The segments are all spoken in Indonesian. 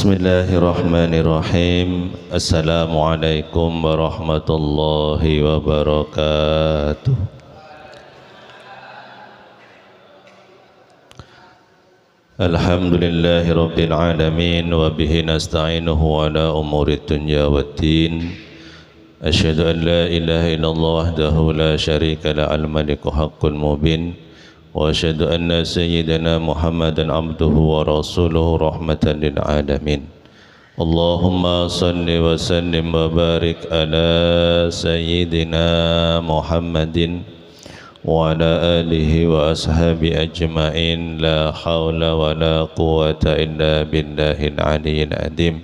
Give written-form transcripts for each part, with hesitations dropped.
Bismillahirrahmanirrahim. Assalamualaikum warahmatullahi wabarakatuh. Alhamdulillahi rabbil alamin wa bihi nasta'inuhu ala umurid dunya waddin. Asyhadu an la ilaha illallah wahdahu la syarika la al-maliku haqqul mubin. Wa asyhadu anna sayyidana Muhammadan abduhu wa rasuluhu rahmatan lil alamin. Allahumma salli wa sallim wa barik ala sayyidina Muhammadin wa ala alihi wa ashabi ajma'in. La hawla wa la quwwata illa billahil aliyyil azim.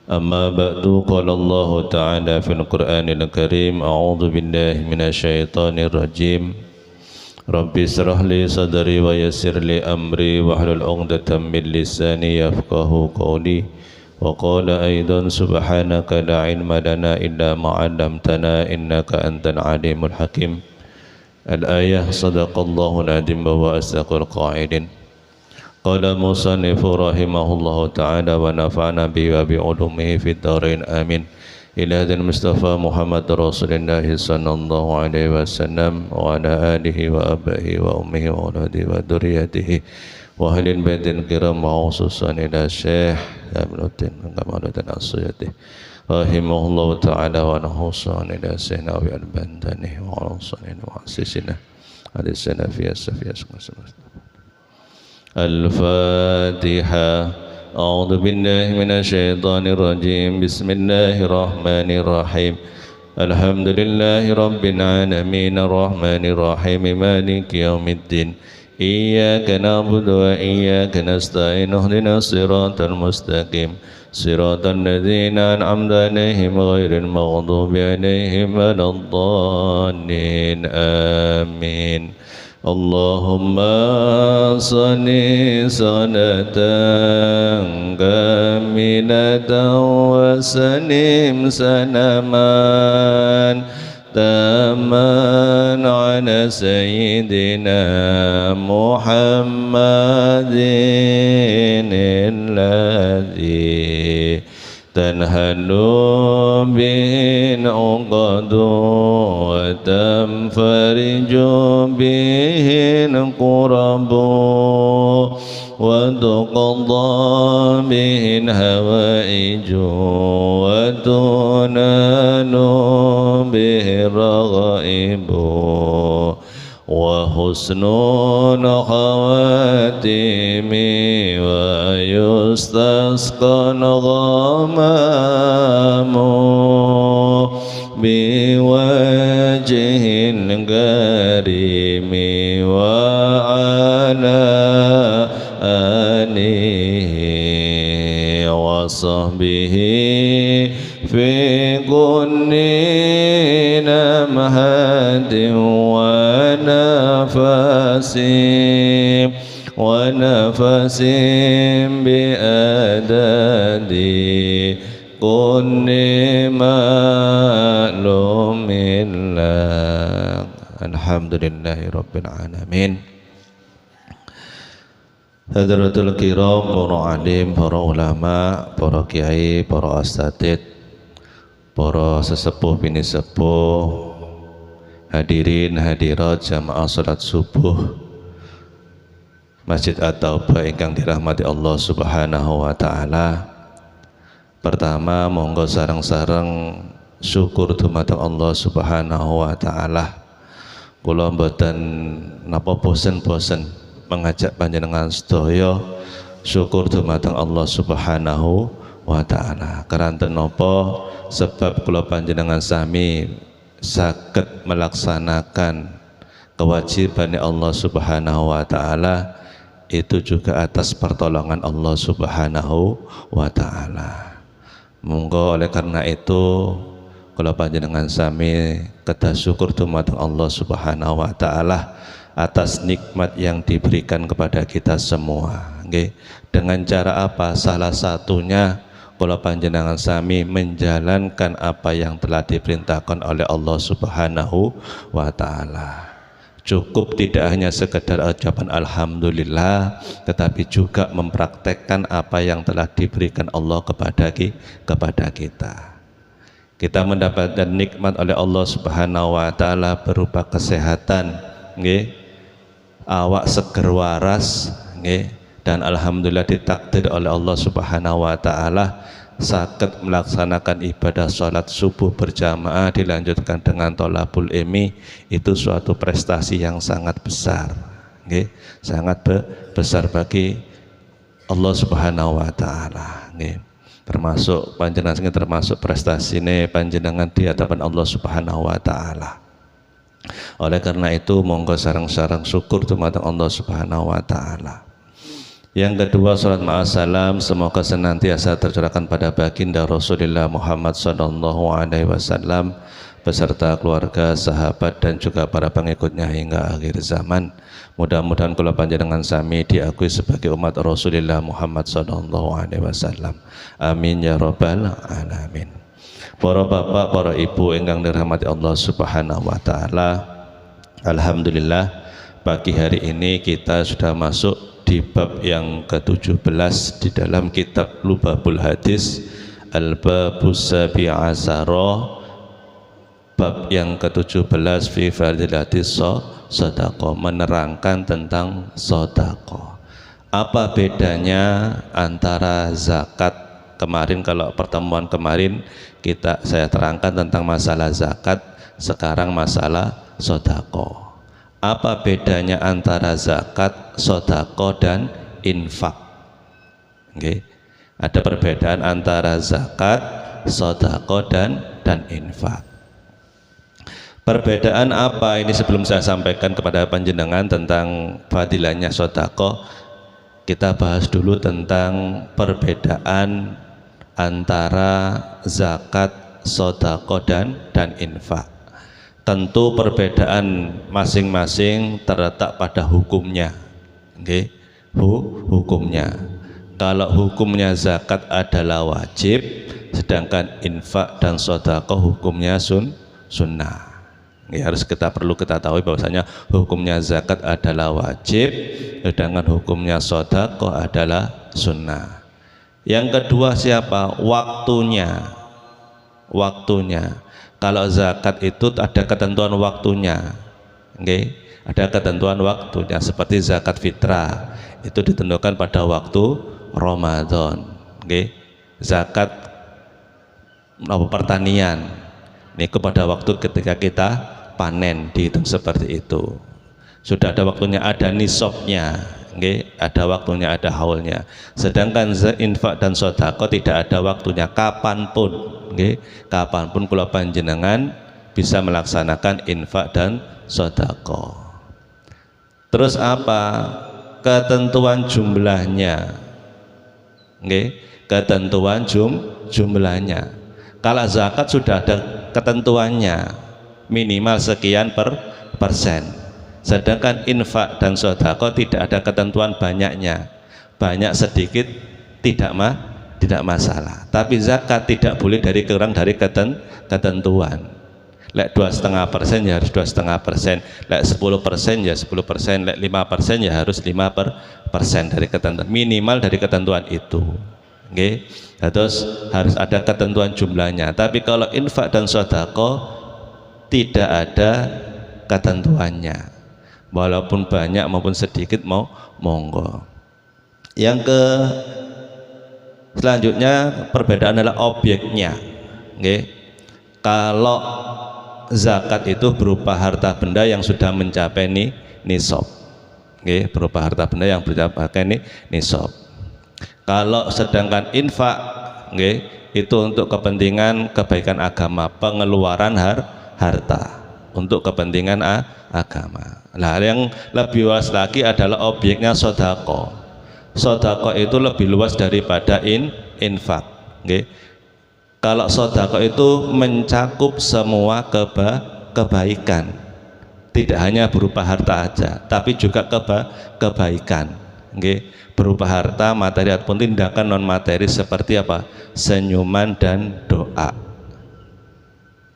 Amma ba'du, qala Allah ta'ala fil Qur'anil Karim, a'udzu billahi minasy syaithanir rajim. Rabbi israh li sadri wa yassir li amri wahlul 'uqdatam min lisani yafqahu qawli. Wa qala aidan subhanaka la ilma lana illa ma 'allamtana innaka antal alimul hakim. Al-ayah sadaqallahul azim wa asdaqul qa'ilin. Qala musannifu rahimahullahu ta'ala wa nafa'ana bihi wa bi 'ulumihi fid dharain amin. Ila hadil Mustafa Muhammad Rasulullah sallallahu alaihi wasallam wa ala alihi wa abahi wa ummihi wa auladihi wa dzurriyyatihi wa ahlil baitil kiram wa khususan ila Syekh Jamaluddin Kamaluddin As-Suyuti rahimahullahu ta'ala wa khususan ila Syekh Nawawi Al-Bantani wa khususan ila muassisina hadis salafiyah safiyah. Al-Fatihah. أعوذ بالله من الشيطان الرجيم. بسم الله الرحمن الرحيم. الحمد لله رب العالمين الرحمن الرحيم مالك يوم الدين. إياك نعبد وإياك نستعين اهدنا الصراط المستقيم صراط الذين أنعمت عليهم غير المغضوب عليهم ولا الضالين آمين. اللهم صل صلاة كاملة وسلم سلاما تاما على سيدنا محمد الذي تنهل به العقد وتنفرج به الكرب وتقضى به الهوائج وتنال به الرغائب وحسن الخواتم ويستسقى الغمام بوجه الكريم وعلى آله وصحبه في كل لمحة ونفس بأداد كل معلوم لك. Alhamdulillahi rabbil alamin. Hadratul kiram, para alim, para ulama, para kiai, para asatidz, para sesepuh bini sepuh, hadirin hadirat jamaah salat subuh Masjid At-Taubah ingkang dirahmati Allah Subhanahu wa taala. Pertama monggo sareng-sareng syukur dumateng Allah Subhanahu wa taala. Kula mboten napa bosen-bosen mengajak panjenengan sedaya syukur dumateng Allah Subhanahu wa taala. Keranten napa? Sebab kula panjenengan sami saged melaksanakan kewajiban Allah Subhanahu wa taala itu juga atas pertolongan Allah Subhanahu wa taala. Monggo oleh karena itu kula panjenengan sami kedah syukur dumateng Allah Subhanahu wa taala atas nikmat yang diberikan kepada kita semua. Nggih. Dengan cara apa? Salah satunya kula panjenengan sami menjalankan apa yang telah diperintahkan oleh Allah Subhanahu wa taala. Cukup tidak hanya sekedar ucapan alhamdulillah, tetapi juga mempraktekkan apa yang telah diberikan Allah kepada kita. Kita mendapatkan nikmat oleh Allah Subhanahu wa taala berupa kesehatan, nggih. Awak seger waras, nggih. Dan alhamdulillah ditakdir oleh Allah Subhanahu wa taala sakit melaksanakan ibadah sholat subuh berjamaah dilanjutkan dengan tholabul ilmi. Itu suatu prestasi yang sangat besar, okay? Sangat besar bagi Allah Subhanahu wa taala, okay? Termasuk panjenengan termasuk prestasi ini panjenengan di hadapan Allah Subhanahu wa taala. Oleh karena itu monggo sareng-sareng syukur dumateng Allah Subhanahu wa taala. Yang kedua, salat ma'asalam semoga senantiasa tercurahkan pada baginda Rasulullah Muhammad sallallahu alaihi wasallam beserta keluarga, sahabat dan juga para pengikutnya hingga akhir zaman. Mudah-mudahan kula panjenengan sami diakui sebagai umat Rasulullah Muhammad sallallahu alaihi wasallam. Amin ya rabbal alamin. Para bapak, para ibu ingkang dirahmati Allah Subhanahu wa taala. Alhamdulillah pagi hari ini kita sudah masuk di bab yang ke-17 di dalam kitab Lubabul Hadis, Al-Babus Sabi'asara, bab yang ke-17 fi fadilatis sedekah, menerangkan tentang sedekah. Apa bedanya antara zakat? Kemarin kalau pertemuan kemarin saya terangkan tentang masalah zakat, sekarang masalah sedekah. Apa bedanya antara zakat, sedekah dan infak? Okay. Ada perbedaan antara zakat, sedekah dan infak. Perbedaan apa ini sebelum saya sampaikan kepada panjenengan tentang fadilahnya sedekah, kita bahas dulu tentang perbedaan antara zakat, sedekah dan infak. Tentu perbedaan masing-masing terletak pada hukumnya, okay? Hukumnya. Kalau hukumnya zakat adalah wajib, sedangkan infak dan sedekah hukumnya sunnah. Perlu kita tahu bahwasanya hukumnya zakat adalah wajib, sedangkan hukumnya sedekah adalah sunnah. Yang kedua siapa? Waktunya. Kalau zakat itu ada ketentuan waktunya, okay? Ada ketentuan waktunya, seperti zakat fitrah itu ditentukan pada waktu Ramadan, okay? Zakat pertanian ini pada waktu ketika kita panen, dihitung seperti itu. Sudah ada waktunya, ada nisabnya, okay? Ada waktunya, ada haulnya. Sedangkan infak dan sedekah tidak ada waktunya, kapanpun. Okay. Kapanpun kula panjenengan bisa melaksanakan infak dan sedekah. Terus apa? Ketentuan jumlahnya. Okay. Ketentuan jumlahnya. Kalau zakat sudah ada ketentuannya, minimal sekian persen. Sedangkan infak dan sedekah tidak ada ketentuan banyaknya. Banyak sedikit tidak masalah, tapi zakat tidak boleh kurang dari ketentuan. Lek 2,5% ya harus 2,5%, lek 10% ya 10%, lek 5% ya harus 5% dari ketentuan, minimal dari ketentuan itu. Okay? Terus harus ada ketentuan jumlahnya. Tapi kalau infak dan sedekah tidak ada ketentuannya, walaupun banyak maupun sedikit monggo. Yang selanjutnya perbedaan adalah objeknya. Okay. Kalau zakat itu berupa harta benda yang sudah mencapai nisab, okay. Berupa harta benda yang mencapai nisab. Kalau sedangkan infak, okay, itu untuk kepentingan kebaikan agama, pengeluaran harta untuk kepentingan agama. Nah, yang lebih luas lagi adalah objeknya sedekah. Sedekah itu lebih luas daripada infak. Okay. Kalau sedekah itu mencakup semua kebaikan, tidak hanya berupa harta aja, tapi juga kebaikan. Okay. Berupa harta, materi ataupun tindakan non materi seperti apa? Senyuman dan doa.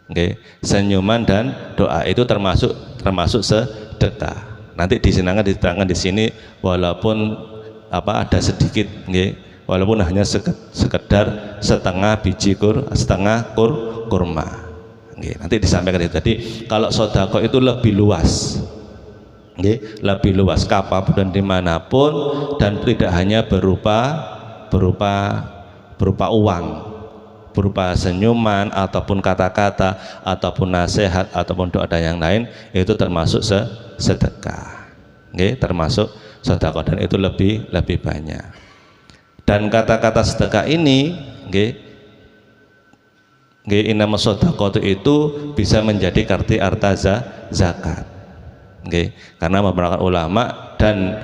Okay. Senyuman dan doa itu termasuk sedekah. Nanti diterangkan di sini walaupun ada sedikit, nggih, walaupun hanya sekedar setengah biji kurma. Nggih, nanti disampaikan itu. Jadi kalau sedekah itu lebih luas. Nggih, lebih luas kapanpun dan dimanapun, dan tidak hanya berupa uang, berupa senyuman ataupun kata-kata ataupun nasihat ataupun doa dan yang lain, itu termasuk sedekah. Nggih, termasuk sedekah, dan itu lebih banyak. Dan kata-kata sedekah ini, nggih, inama sedekah itu bisa menjadi arti zakat. Okay. Karena beberapa ulama, dan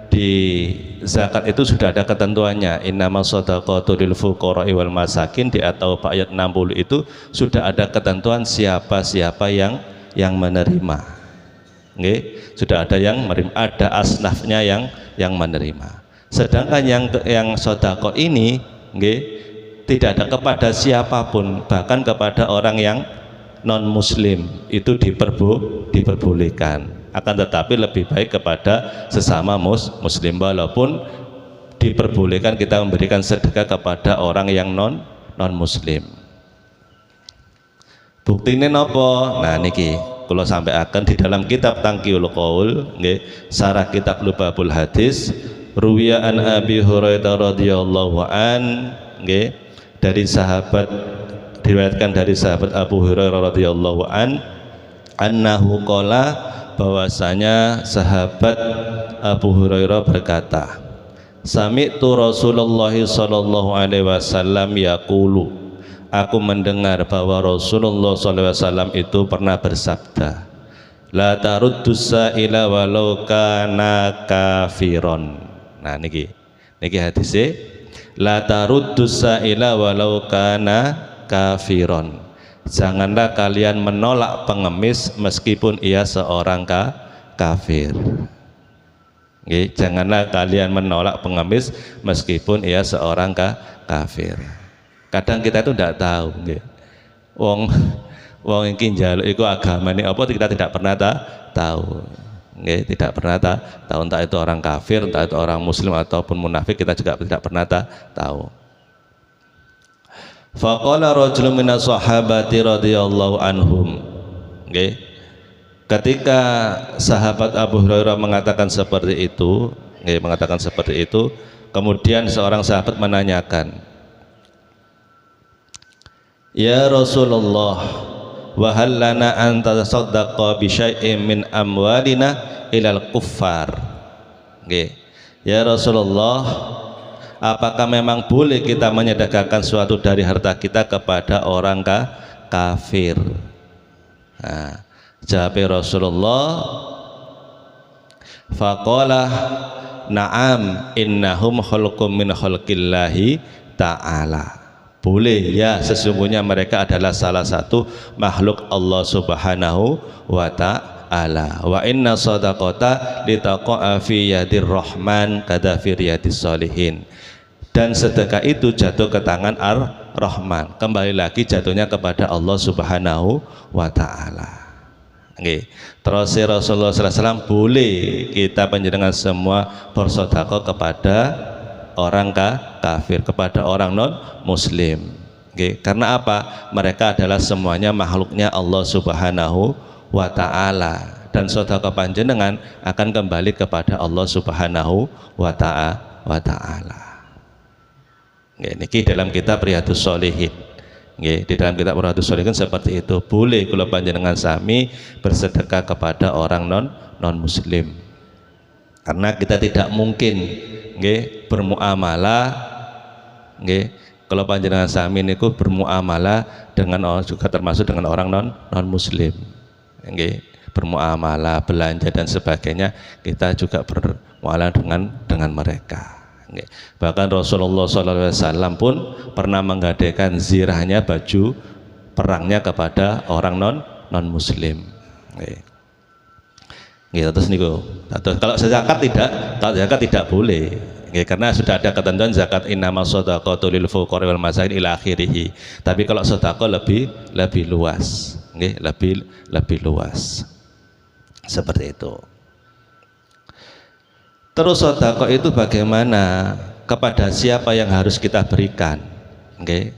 di zakat itu sudah ada ketentuannya, innama shadaqatu lil fuqara'i wal masakin, di atau ayat 60 itu sudah ada ketentuan siapa yang menerima. Okay. Sudah ada yang menerima, ada asnafnya yang menerima. Sedangkan yang sedekah ini, okay, tidak ada kepada siapapun, bahkan kepada orang yang non muslim itu diperbolehkan, akan tetapi lebih baik kepada sesama muslim, walaupun diperbolehkan kita memberikan sedekah kepada orang yang non muslim. Buktine napa? Nah niki kula sampaikan di dalam kitab Tangqiul Qaul, nggih, sarah kitab Lubabul Hadis, ruwiya an Abi Hurairah radhiyallahu an, nggih, dari sahabat, diriwayatkan dari sahabat Abu Hurairah radhiyallahu an, annahu qala, bahwasanya sahabat Abu Hurairah berkata, sami'tu Rasulullah sallallahu alaihi wasallam yaqulu, aku mendengar bahwa Rasulullah sallallahu alaihi wasallam itu pernah bersabda, la taruddus sa'ila walau kana kafiron. Nah niki hadisnya, la taruddus sa'ila walau kana kafiron, janganlah kalian menolak pengemis meskipun ia seorang kafir. Nggih, janganlah kalian menolak pengemis meskipun ia seorang kafir. Kadang kita itu tidak tahu, nggih, wong iki njaluk iku agamane apa, kita tidak pernah tahu. Nggih, tidak pernah tahu, entah itu orang kafir, entah itu orang muslim ataupun munafik, kita juga tidak pernah tahu. Faqala rajulun minas sahabati radhiyallahu anhum, okay. Ketika sahabat Abu Hurairah mengatakan seperti itu, kemudian seorang sahabat menanyakan, ya Rasulullah, wa hal lana an tasaddaqa bi syai'in min amwalina ilal kuffar. Okay. Ya Rasulullah, apakah memang boleh kita menyedekahkan suatu dari harta kita kepada orang kafir? Nah, jawab Rasulullah, faqala na'am innahum khulqum min khalqillahi ta'ala. Boleh ya, sesungguhnya mereka adalah salah satu makhluk Allah subhanahu wa ta'ala. Wa inna sadaqata litaqa'a fi yadir rahman kada fi riyadis sholihin. Dan sedekah itu jatuh ke tangan Ar-Rahman, kembali lagi jatuhnya kepada Allah subhanahu wa ta'ala. Okay. Terus Rasulullah SAW, boleh kita panjenengan semua bersedekah kepada orang kafir, kepada orang non muslim. Okay. Karena apa? Mereka adalah semuanya makhluknya Allah subhanahu wa ta'ala, dan sedekah panjenengan akan kembali kepada Allah subhanahu wa ta'ala. Niki dalam kitab Riyadhus Shalihin. Di dalam kitab Riyadhus Shalihin seperti itu, boleh kalau panjenengan sami bersedekah kepada orang non muslim, karena kita tidak mungkin bermuamalah, kalau panjenengan sami niku bermuamalah dengan orang, juga termasuk dengan orang non muslim, bermuamalah, belanja dan sebagainya, kita juga bermuamalah dengan mereka. Bahkan Rasulullah SAW pun pernah menggadaikan zirahnya, baju perangnya, kepada orang non muslim. Terus niku, kalau zakat tidak boleh, karena sudah ada ketentuan zakat innama shadaqatu lil fuqara'i wal masakin ila akhirih. Tapi kalau sedekah lebih luas, lebih luas. Seperti itu. Terus sedekah itu bagaimana? Kepada siapa yang harus kita berikan? Oke.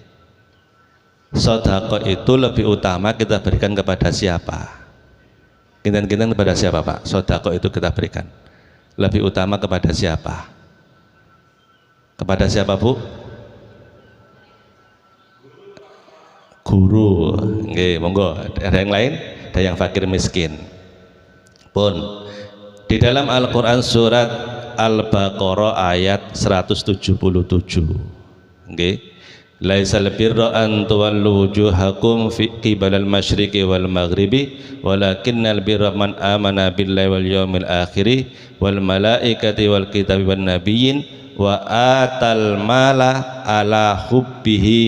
Sedekah itu lebih utama kita berikan kepada siapa? Kinten-kinten kepada siapa, Pak? Sedekah itu kita berikan. Lebih utama kepada siapa? Kepada siapa, Bu? Guru. Oke, monggo. Ada yang lain? Ada yang fakir miskin. Pun di dalam Al-Quran surat Al-Baqarah ayat 177. Oke. Laisal birra an tuwallu wujuhakum fi qibalal masyriqi wal maghribi walakinnal birra man amana billahi wal yawmil akhir wal malaikati wal kitabi wan nabiyyin wa atal mala ala hubbihi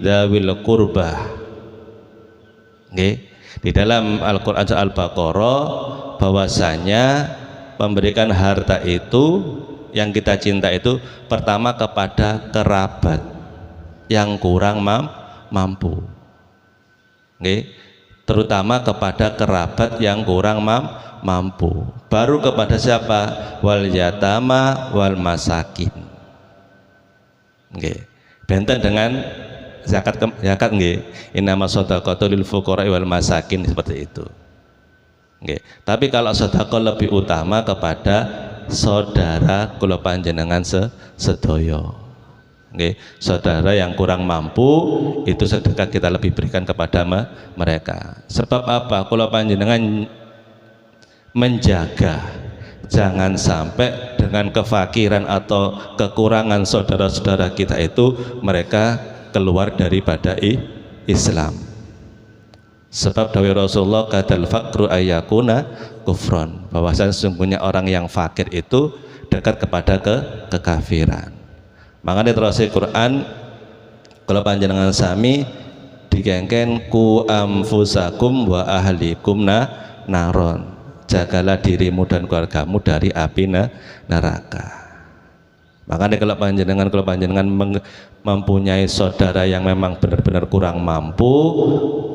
dzawil qurbah. Oke. Di dalam Al-Quran surat Al-Baqarah bahwasanya memberikan harta itu yang kita cinta itu pertama kepada kerabat yang kurang mampu. Oke. Terutama kepada kerabat yang kurang mampu. Baru kepada siapa? Wal yatama wal masakin. Oke. Benten dengan zakat nggih. Innama shadaqatu lil fuqara wal masakin, seperti itu. Oke. Tapi kalau sedekah lebih utama kepada saudara kula panjenengan sedaya. Oke. Saudara yang kurang mampu itu sedekah kita lebih berikan kepada mereka. Sebab apa? Kula panjenengan menjaga jangan sampai dengan kefakiran atau kekurangan saudara-saudara kita itu mereka keluar daripada Islam. Sebab dawuh Rasulullah kadal fakru ayakuna kufron, bahwasanya sesungguhnya orang yang fakir itu dekat kepada kekafiran. Makanya terus Quran kalau panjenengan sami dikengken ku amfusakum wa ahlikum naron, jagalah dirimu dan keluargamu dari api neraka. Makanya kalau panjenengan mempunyai saudara yang memang benar-benar kurang mampu,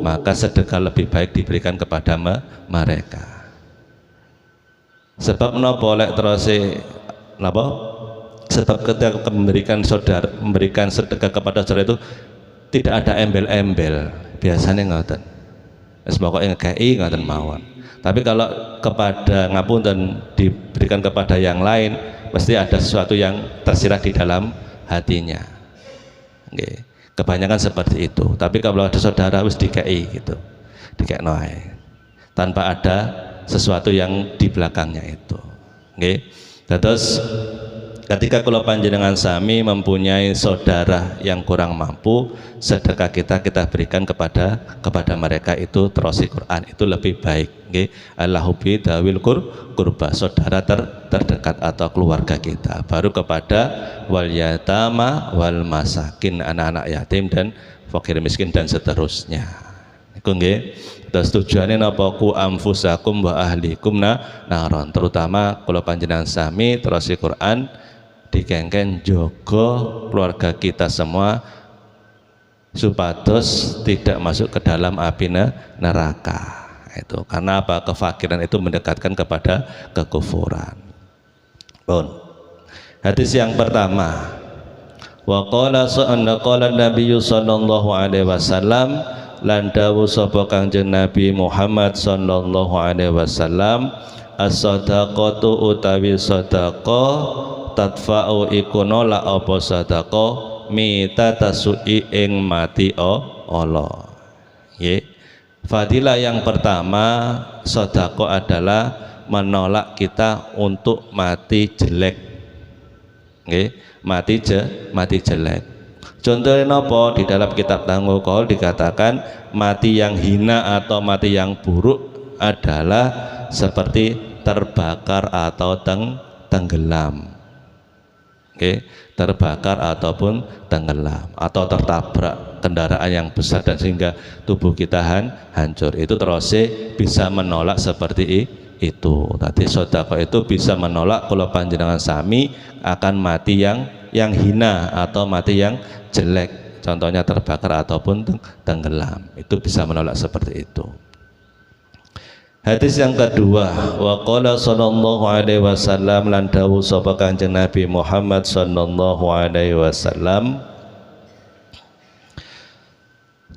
maka sedekah lebih baik diberikan kepada mereka. Sebab menapa oleh terus napa? Sebab ketika memberikan sedekah kepada saudara itu tidak ada embel-embel, biasanya ngoten. Wis pokoke ngekei ngoten mawon. Tapi kalau kepada ngapunten diberikan kepada yang lain, pasti ada sesuatu yang tersirat di dalam hatinya. Oke. Kebanyakan seperti itu. Tapi kalau ada saudara wis dikei gitu, dikekno ae, tanpa ada sesuatu yang di belakangnya itu. Oke. Terus ketika kula panjenengan sami mempunyai saudara yang kurang mampu, sedekah kita berikan kepada mereka itu terus Quran itu lebih baik. Nggih, Allahubi dawil kurba, saudara terdekat atau keluarga kita. Baru kepada wal yatama wal masakin, anak-anak yatim dan fakir miskin dan seterusnya. Iku nggih. Terus tujuannya napa? Ku amfusakum wa ahlikum naron. Terutama kula panjenengan sami terus Quran dikengken jogo keluarga kita semua supados tidak masuk ke dalam api neraka. Itu karena apa? Kefakiran itu mendekatkan kepada kekufuran. Pun hadis yang pertama, wa qala Nabi sallallahu alaihi wasallam, lan dawuh sapa Kanjeng Nabi Muhammad sallallahu alaihi wasallam, as-shadaqatu utawi sedekah tadfa'u iku nolak apa sedekah mita tasui ing mati Allah. Nggih. Fadilah yang pertama, sedekah adalah menolak kita untuk mati jelek. Nggih, mati jelek. Contohnya napa? Di dalam kitab Tanggukol dikatakan mati yang hina atau mati yang buruk adalah seperti terbakar atau tenggelam. Oke, terbakar ataupun tenggelam atau tertabrak kendaraan yang besar dan sehingga tubuh kita hancur, itu terus bisa menolak seperti itu. Tadi sedekah itu bisa menolak kalau panjenengan sami akan mati yang hina atau mati yang jelek, contohnya terbakar ataupun tenggelam, itu bisa menolak seperti itu. Hadis yang kedua, wa qala sallallahu alaihi wasallam, lan dawuh sapa Kanjeng Nabi Muhammad sallallahu alaihi wasallam,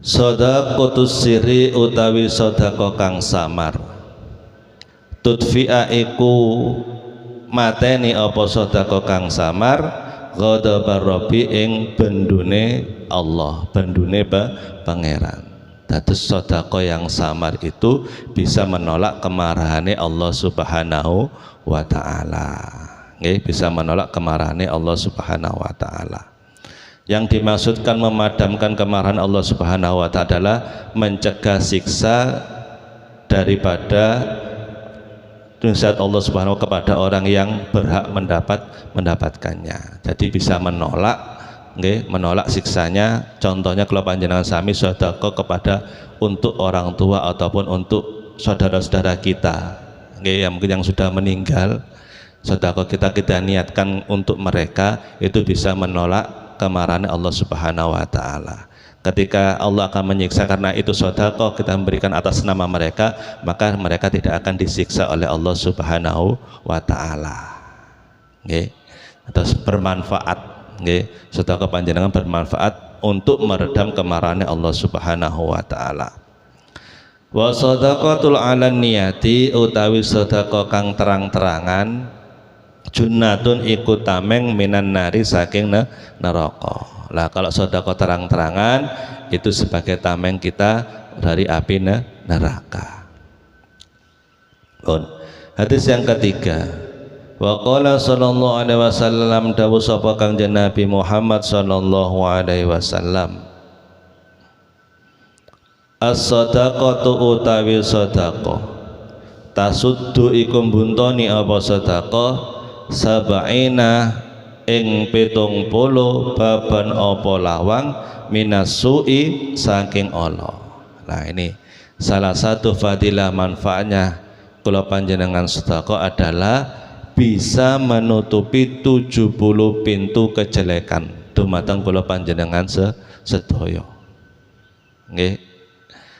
shadaqatus sirri utawi sedekah kang samar, tudfi'a iku mateni apa sedekah kang samar, ghadabar rabbi ing bendune Allah, bendune pangeran. Dados sedekah yang samar itu bisa menolak kemarahannya Allah Subhanahu wa taala. Nggih, bisa menolak kemarahannya Allah Subhanahu wa taala. Yang dimaksudkan memadamkan kemarahan Allah Subhanahu wa taala adalah mencegah siksa daripada nasihat Allah Subhanahu wa taala kepada orang yang berhak mendapatkannya. Jadi bisa menolak, menolak siksanya. Contohnya kalau panjenengan sami sedekah kepada untuk orang tua ataupun untuk saudara-saudara kita, yang mungkin yang sudah meninggal, sedekah kita niatkan untuk mereka, itu bisa menolak kemarahan Allah Subhanahu wa taala. Ketika Allah akan menyiksa karena itu sedekah kita memberikan atas nama mereka, maka mereka tidak akan disiksa oleh Allah Subhanahu wa taala. Terus bermanfaat, sedekah panjenengan bermanfaat untuk meredam kemarahan Allah Subhanahu wa taala. Wa shadaqatul 'alan niyati utawi sedekah kang terang-terangan, junnatun iku tameng minan nari saking neraka. Lah kalau sedekah terang-terangan itu sebagai tameng kita dari api neraka. Hadis yang ketiga, wa qala sallallahu alaihi wasallam, dawuh sapa Kanjeng Nabi Muhammad sallallahu alaihi wasallam, as-shadaqatu utawi sedekah, tasuddu iku mbuntoni apa sedekah, sab'ina ing 70 baban apa lawang, minasu'i saking Allah. Nah ini salah satu fadilah manfaatnya kula panjenengan sedekah adalah bisa menutupi 70 pintu kejelekan dumateng kula panjenengan sedaya. Nggih.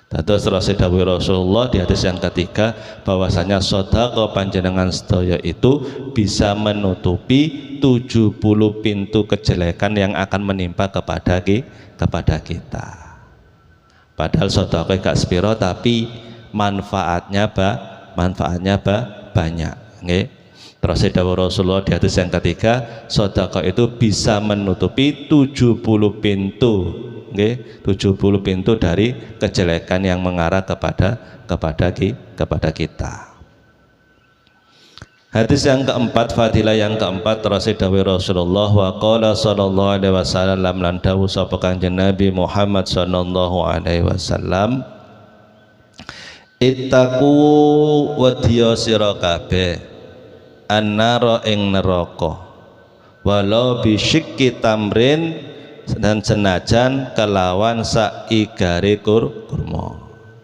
Dados dawuh Rasulullah di hadis yang ketiga bahwasanya sedekah panjenengan sedaya itu bisa menutupi 70 pintu kejelekan yang akan menimpa kepada kita. Padahal sedekah gak sepiro tapi manfaatnya banyak. Nggih. Terus dawuh Rasulullah di hadis yang ketiga, sedekah itu bisa menutupi 70 pintu, 70 pintu dari kejelekan yang mengarah kepada kita. Hadis yang keempat, fadilah yang keempat, terus dawuh Rasulullah, wa qala sallallahu alaihi wasallam, lan dawuh sapa Kanjeng Nabi Muhammad sallallahu alaihi wasallam, ittaqu wadya sira kabeh annara ing neraka, walau bisyikki tamrin, dan senajan kelawan saigare kurma.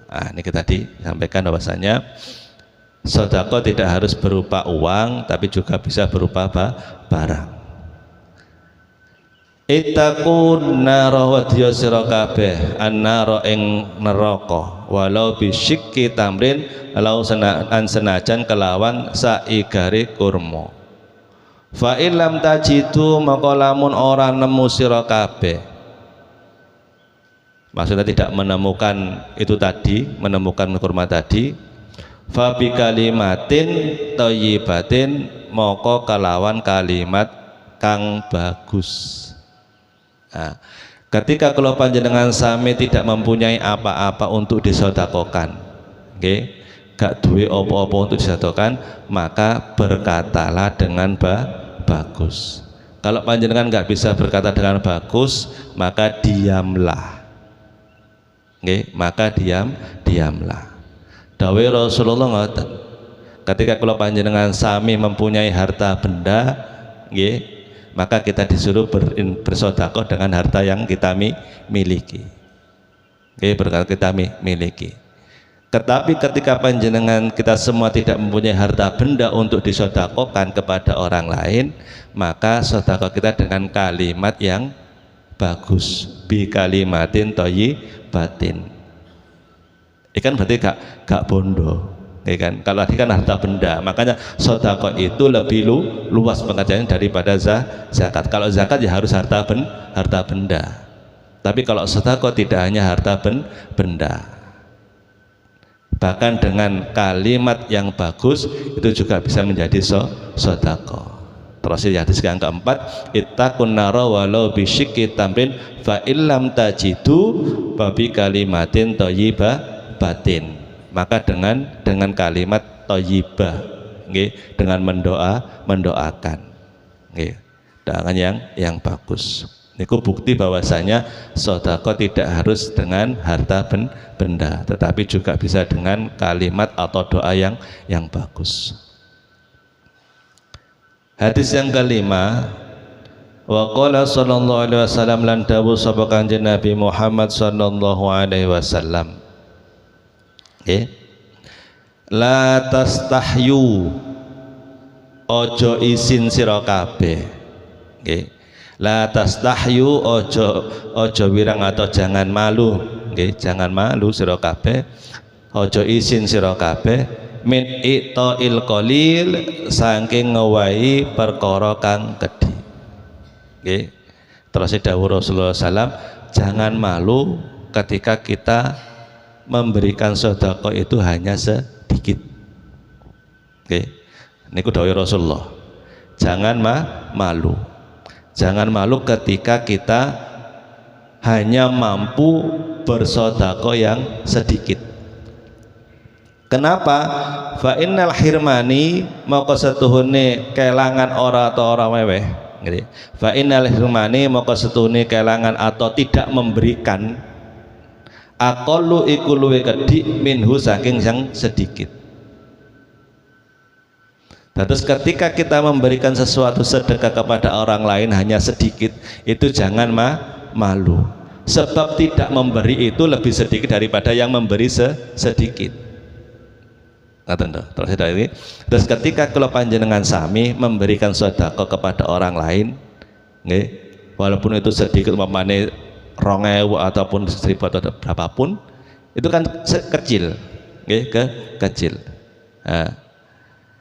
Nah, ini kita disampaikan bahwasanya sedekah tidak harus berupa uang, tapi juga bisa berupa barang. Ittaqun nara wa sira kabeh annara ing neraka, walau bisyikki tamrin, lalu senajan kelawan saigare kurma. Fa illam tajidu, maka lamun ora nemu sira kabeh, maksudnya tidak menemukan itu tadi, menemukan kurma tadi, fa bi kalimatin thayyibatin, maka kelawan kalimat kang bagus. Nah, ketika kalau panjenengan sami tidak mempunyai apa-apa untuk disedekahkan, gak duwe apa-apa untuk disedekahkan, maka berkatalah dengan bagus. Kalau panjenengan gak bisa berkata dengan bagus, maka diamlah. Maka diamlah. Dawuh Rasulullah ngoten. Ketika kalau panjenengan sami mempunyai harta benda, maka kita disuruh bersedekah dengan harta yang kita miliki. Berkata kita miliki. Tetapi ketika panjenengan kita semua tidak mempunyai harta benda untuk disedekahkan kepada orang lain, maka sedekah kita dengan kalimat yang bagus, bi kalimatin thayyibatin. Ikan berarti gak bondo. Ya kan? Kalau tadi kan harta benda, makanya sedekah itu lebih luas pengertiannya daripada zakat. Kalau zakat ya harus harta benda. Tapi kalau sedekah tidak hanya harta benda. Bahkan dengan kalimat yang bagus itu juga bisa menjadi sedekah. Terus hadis yang keempat, ittaqun nara walau bisyikki tamrin fa illam tajidu babi kalimatin thayyibatin. Maka dengan kalimat thayyibah, nggih, dengan mendoakan. Nggih. Doakan yang bagus. Niku bukti bahwasanya sedekah tidak harus dengan harta benda, tetapi juga bisa dengan kalimat atau doa yang bagus. Hadis yang kelima, wa qala sallallahu alaihi wasallam lan dawuh sapa Kanjeng Nabi Muhammad sallallahu alaihi wasallam. Nggih. La tastahyu, ojo isin sira kabeh. Nggih. La tastahyu, ojo wirang atau jangan malu, nggih, jangan malu sira kabeh, ojo isin sira kabeh min itail qalil, saking ngewahi perkara kang gedhe. Nggih. Terus dawuh Rasulullah sallam, jangan malu ketika kita memberikan sedekah itu hanya sedikit. Nggih. Niku dawuh Rasulullah. Jangan malu. Jangan malu ketika kita hanya mampu bersedekah yang sedikit. Kenapa? Fa innal hirmani maka setuhune kelangan ora atau ora weweh. Fa innal hirmani maka setuhune kelangan atau tidak memberikan aqallu iku luwih kedhik minhu saking yang sedikit. Terus ketika kita memberikan sesuatu sedekah kepada orang lain hanya sedikit, itu jangan malu. Sebab tidak memberi itu lebih sedikit daripada yang memberi sedikit. Terus ketika kalau panjenengan sami memberikan sedekah kepada orang lain, nggih, walaupun itu sedikit umpamane 2.000 ataupun 1.000 atau berapapun, itu kan kecil, nggih, kecil. Nah,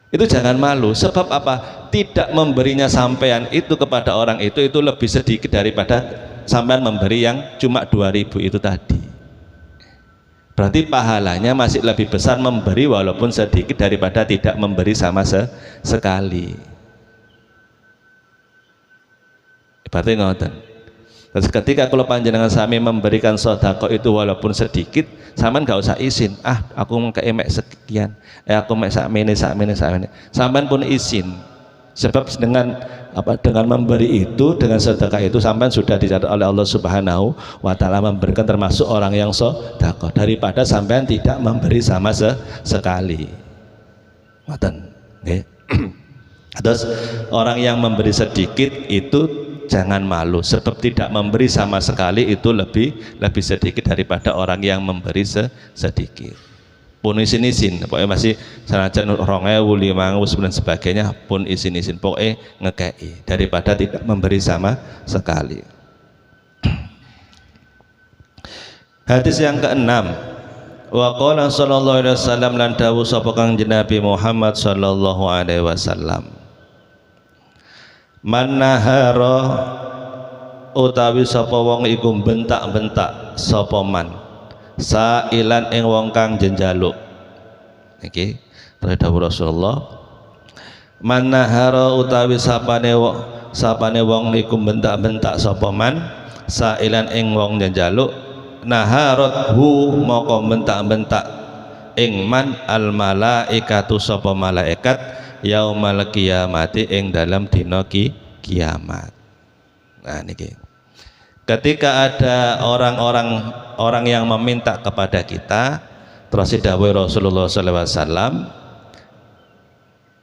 itu jangan malu. Sebab apa? Tidak memberinya sampean itu kepada orang itu lebih sedikit daripada sampean memberi yang cuma 2.000 itu tadi. Berarti pahalanya masih lebih besar memberi walaupun sedikit daripada tidak memberi sama sekali. Berarti ngoten. Terus ketika kalau panjenengan sami memberikan sedekah itu walaupun sedikit, sampean gak usah izin, aku mau keemek sekian, aku mek sakmene. Sampean pun izin. Sebab dengan memberi itu, dengan sedekah itu sampean sudah dicatat oleh Allah Subhanahu wa taala memberikan termasuk orang yang sedekah daripada sampean tidak memberi sama sekali. Ngoten, nggih. Terus orang yang memberi sedikit itu jangan malu, sebab tidak memberi sama sekali itu lebih sedikit daripada orang yang memberi sedikit. Pun isin-isin, pokoknya masih senajan 2.000, 5.000 dan sebagainya, pun isin-isin, pokoknya ngekei daripada tidak memberi sama sekali. Hadis yang keenam, wa qala sallallahu alaihi wasallam lan dawuh sapa Kanjeng Nabi Muhammad sallallahu alaihi wasallam, man nahara utawi sapa wong iku bentak-bentak sapa man sailan ing wong kang jenjaluk. Iki terus dawuh Rasulullah, man nahara utawi sapane wong iku bentak-bentak sapa man sailan ing wong jenjaluk, naharathu moko bentak-bentak ing man al malaikatu sapa malaikat yaumal qiyamati ing dalam dina kiamat. Nah niki. Ketika ada orang yang meminta kepada kita, terus dawuh Rasulullah sallallahu alaihi wasallam,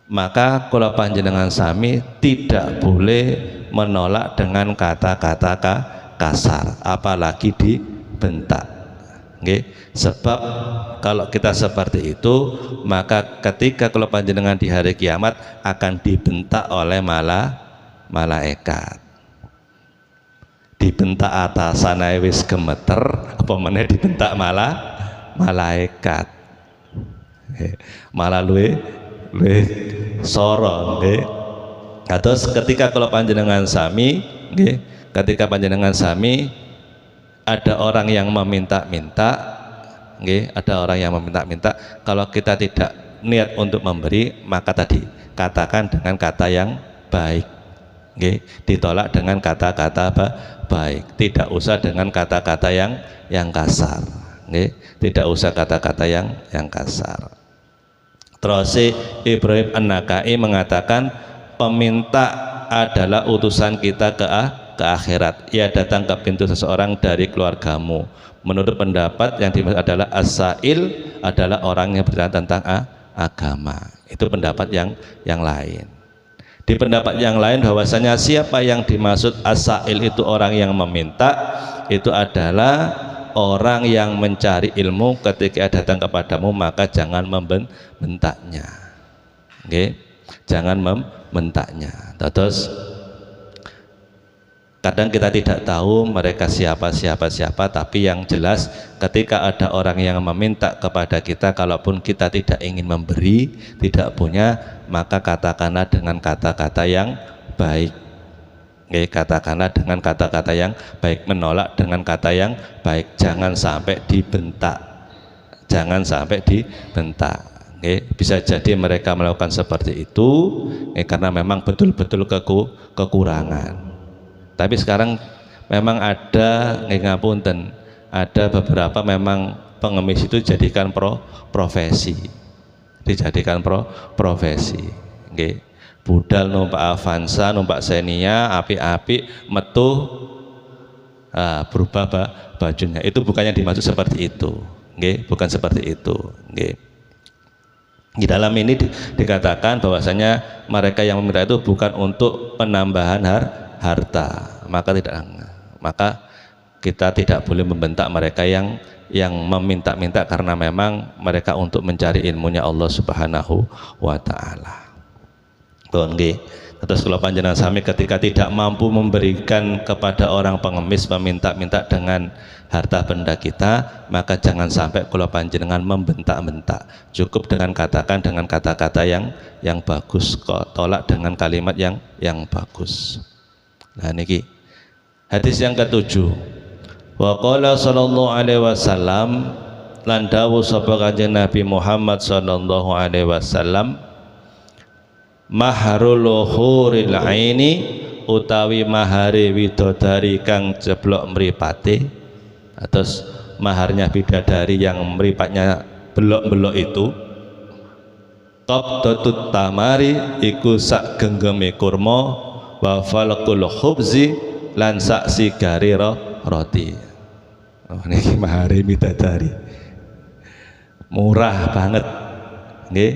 maka kula panjenengan sami tidak boleh menolak dengan kata-kata kasar, apalagi dibentak. Nggih. Sebab kalau kita seperti itu, maka ketika kalau panjenengan di hari kiamat akan dibentak oleh malaikat. Dibentak atasane wis gemeter, apa meneh dibentak malaikat. Malah luwe soro nggih. Terus ketika kalau panjenengan sami nggih, ketika panjenengan sami ada orang yang meminta-minta nggih, ada orang yang meminta-minta, kalau kita tidak niat untuk memberi, maka tadi katakan dengan kata yang baik nggih, ditolak dengan kata-kata baik, tidak usah dengan kata-kata yang kasar nggih, tidak usah kata-kata yang kasar. Terus Ibrahim An-Nakhai mengatakan peminta adalah utusan kita ke akhirat. Ia datang ke pintu seseorang dari keluargamu. Menurut pendapat yang dimaksud adalah as-sa'il adalah orang yang bertanya tentang agama. Itu pendapat yang lain. Di pendapat yang lain bahwasanya siapa yang dimaksud as-sa'il itu orang yang meminta, itu adalah orang yang mencari ilmu. Ketika datang kepadamu maka jangan membentaknya, okay? Jangan membentaknya. Terus kadang kita tidak tahu mereka siapa, tapi yang jelas ketika ada orang yang meminta kepada kita, kalaupun kita tidak ingin memberi, tidak punya, maka katakanlah dengan kata-kata yang baik. Katakanlah dengan kata-kata yang baik, menolak dengan kata yang baik, jangan sampai dibentak, jangan sampai dibentak. Bisa jadi mereka melakukan seperti itu karena memang betul-betul kekurangan. Tapi sekarang memang ada ngapunten, ada beberapa memang pengemis itu jadikan profesi, dijadikan profesi. Budal numpak Avanza, numpak Xenia, api-api, metu berubah bajunya. Itu bukannya dimaksud seperti itu, bukan seperti itu. Di dalam ini dikatakan bahwasanya mereka yang meminta itu bukan untuk penambahan harta, maka kita tidak boleh membentak mereka yang meminta-minta, karena memang mereka untuk mencari ilmunya Allah Subhanahu wa Ta'ala. Terus kalau panjenengan sami ketika tidak mampu memberikan kepada orang pengemis, meminta-minta dengan harta benda kita, maka jangan sampai kalau panjenengan membentak-bentak. Cukup dengan katakan dengan kata-kata yang bagus, kok tolak dengan kalimat yang bagus. Nah niki hadis yang ketujuh. Wa qala sallallahu alaihi wasallam, lan dawuh sapa kanjeng Nabi Muhammad sallallahu alaihi wasallam, maharul huril aini utawi mahari widodari kang jeblok mripate, atau maharnya bidadari yang mripatnya belok-belok itu, qabdatut tamari iku sak genggeme kurma, wa falqul khubzi lan sak sigari roti. Niki mahari bidadari murah banget nggih.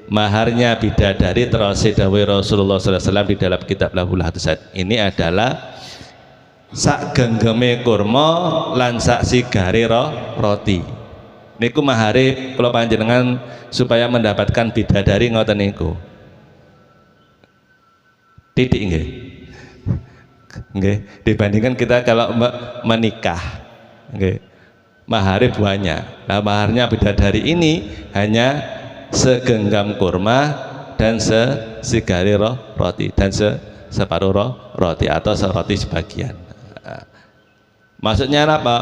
Maharnya bidadari terus dawuh Rasulullah SAW di dalam kitab Lahul Hadisat ini adalah sak genggeme kurma lan sak sigari roti. Niku mahari kalau panjenengan supaya mendapatkan bidadari ngoten niku. Titik nggih. Nggih, dibandingkan kita kalau menikah nggih. Mahari banyak. Nah, maharnya bidadari ini hanya segenggam kurma dan sesigari roti dan separuh roti atau seroti sebagian. Maksudnya apa?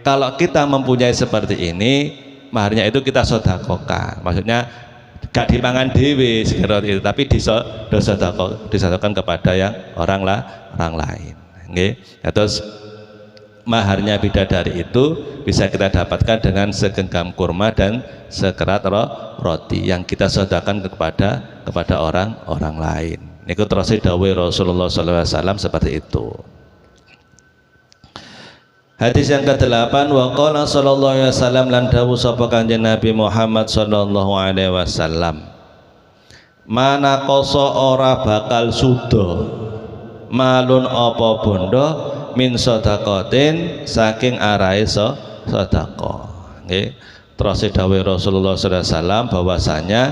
Kalau kita mempunyai seperti ini, maharnya itu kita sedekahkan. Maksudnya gak dipangan dewe segerot itu, tapi disedekahkan kepada yang orang lain. Terus maharnya bidadari itu bisa kita dapatkan dengan segenggam kurma dan sekerat roti yang kita sedekahkan kepada orang lain. Niku terus dawuh Rasulullah SAW seperti itu. Hadis yang ke-8, wa qala sallallahu alaihi wasallam, lan dawuh sapa kanjeng Nabi Muhammad sallallahu alaihi wasallam, mana koso ora bakal sudo malun apa bondo min sedekatin saking arahe sedekah. Nggih. Terus dawuh Rasulullah SAW bahwasanya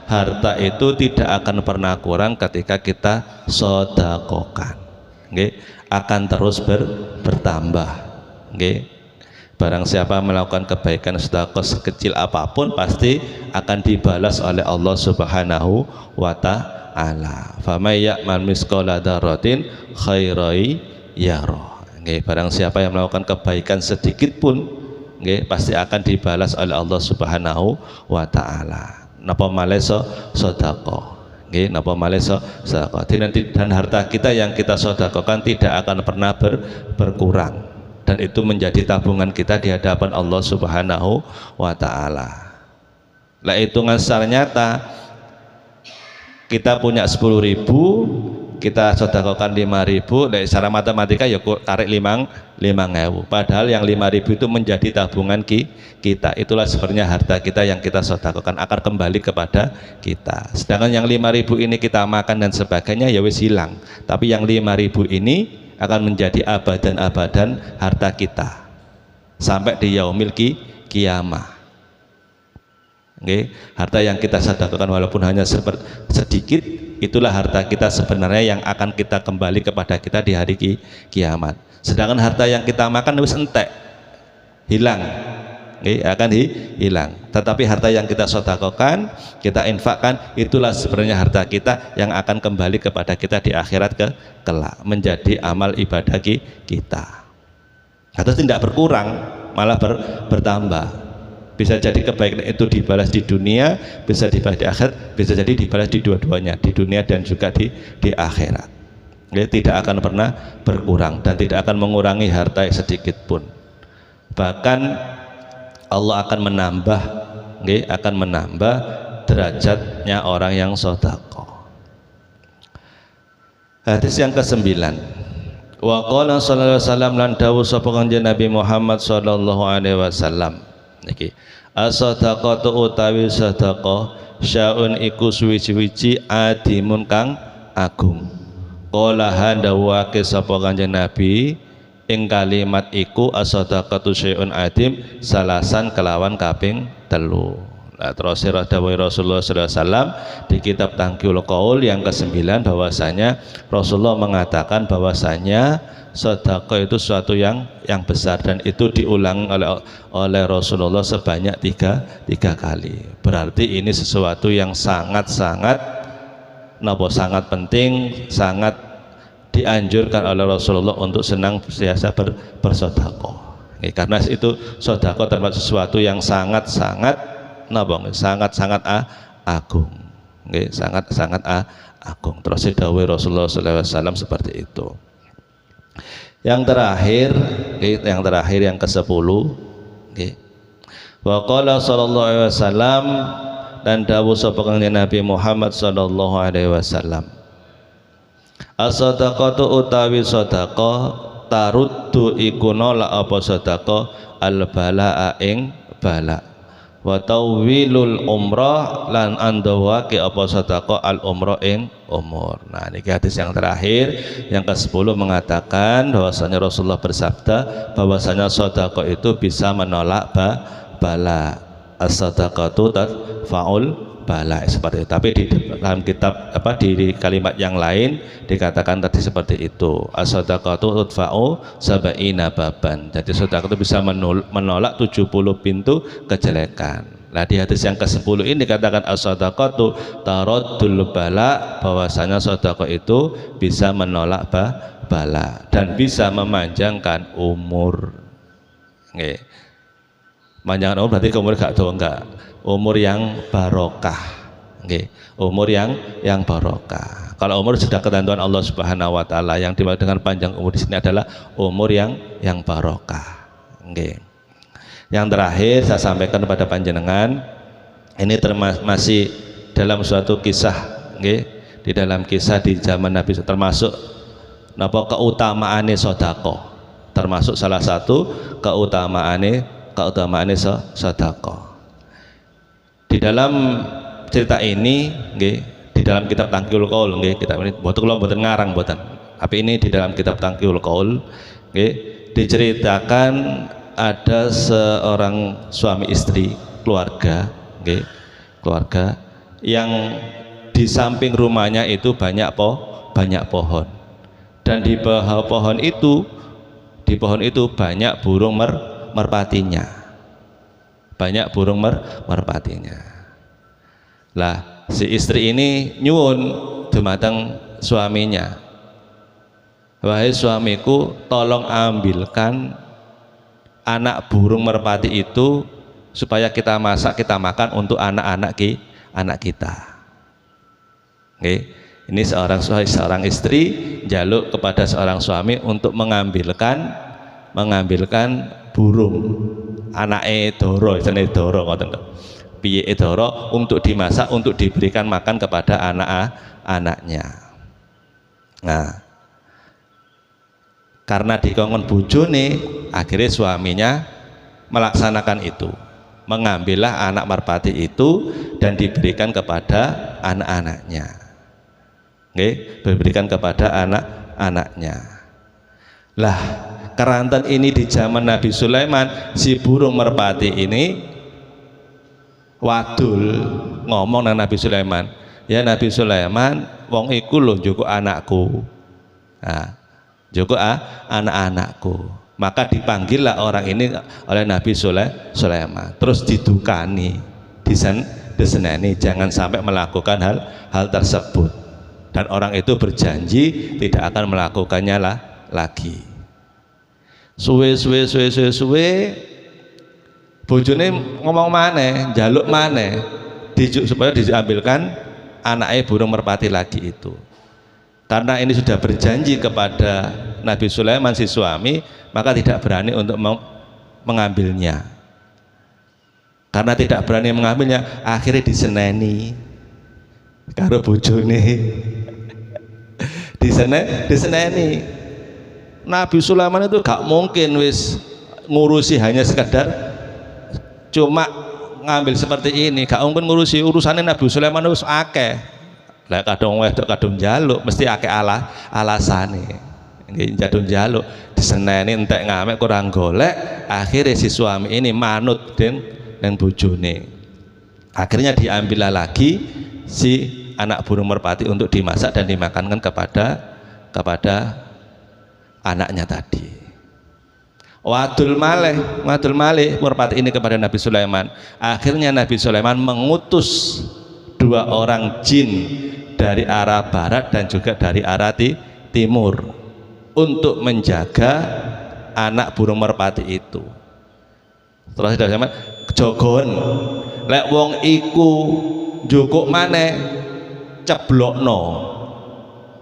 harta itu tidak akan pernah kurang ketika kita sedekahkan. Nggih, akan terus bertambah. Nggih. Barang siapa melakukan kebaikan sedekah sekecil apapun pasti akan dibalas oleh Allah Subhanahu wa ta'ala. Famay ya'mal misqala dzarratin khairan yarah. Nggih, barang siapa yang melakukan kebaikan sedikit pun nggih pasti akan dibalas oleh Allah Subhanahu wa ta'ala. Napa malih sedekah. Nggih, napa malih sedekah. Dan harta kita yang kita sedekahkan tidak akan pernah berkurang. Dan itu menjadi tabungan kita di hadapan Allah Subhanahu wa ta'ala. Lah hitungan secara nyata kita punya 10.000, kita sedekahkan 5.000, lah secara matematika ya tarik 5.000. Padahal yang 5.000 itu menjadi tabungan kita. Itulah sebenarnya harta kita yang kita sedekahkan akan kembali kepada kita. Sedangkan yang 5.000 ini kita makan dan sebagainya ya wis hilang. Tapi yang 5.000 ini akan menjadi abadan-abadan harta kita sampai di yaumil kiamah. Okay. Harta yang kita sedekahkan walaupun hanya sedikit, itulah harta kita sebenarnya yang akan kita kembali kepada kita di hari kiamat. Sedangkan harta yang kita makan wis entek, hilang, okay, akan hilang. Tetapi harta yang kita sedekahkan, kita infakkan, itulah sebenarnya harta kita yang akan kembali kepada kita di akhirat kelak, menjadi amal ibadah kita. Atau tidak berkurang, malah bertambah. Bisa jadi kebaikan itu dibalas di dunia, bisa dibalas di akhirat, bisa jadi dibalas di dua-duanya, di dunia dan juga di akhirat. Ya, tidak akan pernah berkurang dan tidak akan mengurangi harta sedikit pun. Bahkan Allah akan menambah, akan menambah derajatnya orang yang sedekah. Hadis yang ke-9. Wa qala sallallahu alaihi wasallam lan dawuh sapa kanjeng Nabi Muhammad sallallahu alaihi wasallam. Niki as-sadaqatu utawi sedekah syaun iku suwi-wiji adimun kang agung. Qala handawake sapa kanjeng Nabi ing kalimat iku as-sadaqatu syai'un adim salasan kelawan kaping 3. Nah, terus dawuh Rasulullah sallallahu alaihi wasallam di kitab Tangkiul Qaul yang ke-9 bahwasanya Rasulullah mengatakan bahwasanya sedekah itu sesuatu yang besar dan itu diulang oleh Rasulullah sebanyak tiga kali. Berarti ini sesuatu yang sangat penting, sangat dianjurkan oleh Rasulullah untuk senang biasa bersedekah. Karena itu sedekah termasuk sesuatu yang sangat agung. Sangat agung. Terus dawuh Rasulullah sallallahu alaihi wasallam seperti itu. Yang terakhir yang ke-10, wa qala sallallahu alaihi wasallam dan dawuh sapa kanjeng Nabi Muhammad sallallahu alaihi wasallam, as-sadaqatu utawi sedekah taruddu iku nolak apa sedekah al-balaa ing bala, wa tawwilul umrah lan andawake apa sedekah al umrah ing umur. Nah, ini hadis yang terakhir yang ke-10 mengatakan bahwasanya Rasulullah bersabda bahwasanya sedekah itu bisa menolak bala. As-sadaqatu tadfa'ul bala, seperti itu. Tapi di dalam kitab di kalimat yang lain dikatakan tadi seperti itu. As-sadaqatu tadfa'u sab'ina baban. Jadi sedekah itu bisa menolak 70 pintu kejelekan. Nah, di hadis yang ke-10 ini dikatakan as-sadaqatu taraddul bala, bahwasanya sedekah itu bisa menolak bala dan bisa memanjangkan umur. Nggih. Panjang umur berarti umur enggak umur yang barokah. Nggih. Umur yang barokah. Kalau umur sudah ketentuan Allah Subhanahu wa taala, yang dimaksud dengan panjang umur di sini adalah umur yang barokah. Nggih. Yang terakhir saya sampaikan kepada panjenengan, ini masih dalam suatu kisah, di dalam kisah di zaman Nabi, termasuk napa keutamaane sedekah, termasuk salah satu keutamaane sedekah. Di dalam cerita ini, di dalam kitab Tangkiul Qaul, kitab ini mboten ngarang mboten, tapi ini di dalam kitab Tangkiul Qaul, diceritakan ada seorang suami istri keluarga yang di samping rumahnya itu banyak pohon, dan di bawah pohon itu banyak burung merpatinya. Banyak burung merpatinya. Lah si istri ini nyuwun dumateng suaminya, wahai suamiku, tolong ambilkan anak burung merpati itu supaya kita masak, kita makan untuk anak kita. Oke. Ini seorang istri jaluk kepada seorang suami untuk mengambilkan burung anake doro, jenenge doro ngoten to. Piye doro untuk dimasak, untuk diberikan makan kepada anak-anaknya. Nah, karena dikongkon bojone, akhirnya suaminya melaksanakan itu. Mengambillah anak merpati itu dan diberikan kepada anak-anaknya. Oke, diberikan kepada anak-anaknya. Lah, keranten ini di zaman Nabi Sulaiman, si burung merpati ini wadul ngomong dengan Nabi Sulaiman, ya Nabi Sulaiman, wong iku lho njukuk anakku. Nah, njukuk anak-anakku. Maka dipanggillah orang ini oleh Nabi Sulaiman. Terus didukani, diseneni jangan sampai melakukan hal tersebut. Dan orang itu berjanji tidak akan melakukannya lagi. Suwe bojone ngomong maneh, njaluk maneh, supaya diambilkan anaknya burung merpati lagi itu. Karena ini sudah berjanji kepada Nabi Sulaiman si suami, maka tidak berani untuk mengambilnya. Karena tidak berani mengambilnya, akhirnya diseneni karo bojone. diseneni. Nabi Sulaiman itu gak mungkin wis ngurusi hanya sekedar cuma ngambil seperti ini, gak mungkin ngurusi. Urusannya Nabi Sulaiman wis akeh. Lah kadung wedok kadung njaluk mesti akeh alasane. Nggih jadul njaluk diseneni entek ngamek kurang golek, akhirnya si suami ini manut den bojone. Akhirnya diambillah lagi si anak burung merpati untuk dimasak dan dimakankan kepada anaknya tadi. Wadul malih merpati ini kepada Nabi Sulaiman. Akhirnya Nabi Sulaiman mengutus 2 orang jin dari arah barat dan juga dari arah timur untuk menjaga anak burung merpati itu. Terus Nabi Sulaiman jogon, lek wong iku njukuk maneh ceblokno,